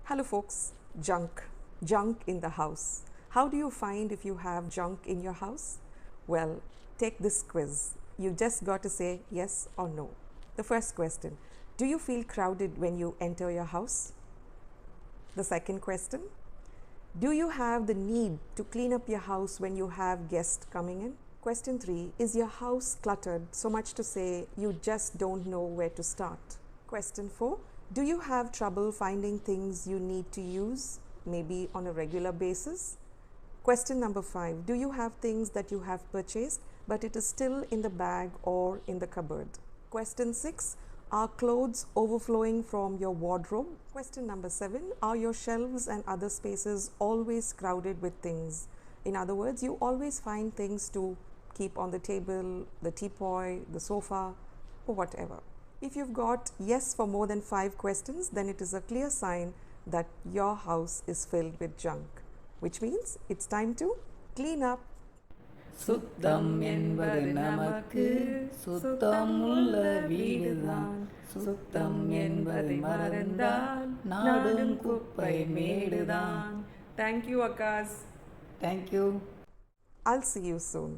Hello folks, junk. Junk in the house. How do you find if you have junk in your house? Well, take this quiz. You just got to say yes or no. The first question, do you feel crowded when you enter your house? The second question, do you have the need to clean up your house when you have guests coming in? Question 3, is your house cluttered so much to say you just don't know where to start? Question 4, do you have trouble finding things you need to use, maybe on a regular basis? Question number 5, do you have things that you have purchased but it is still in the bag or in the cupboard? Question 6, are clothes overflowing from your wardrobe? Question number 7, are your shelves and other spaces always crowded with things? In other words, you always find things to keep on the table, the teapot, the sofa, or whatever. If you've got yes for more than 5 questions, then it is a clear sign that your house is filled with junk, which means it's time to clean up. சுத்தம் என்பது நமக்கு சுத்தமுள்ள வீடுதான். சுத்தம் என்பதை மறந்தால் நாடும் குப்பை மேடுதான். Thank you, Akas. Thank you. I'll see you soon.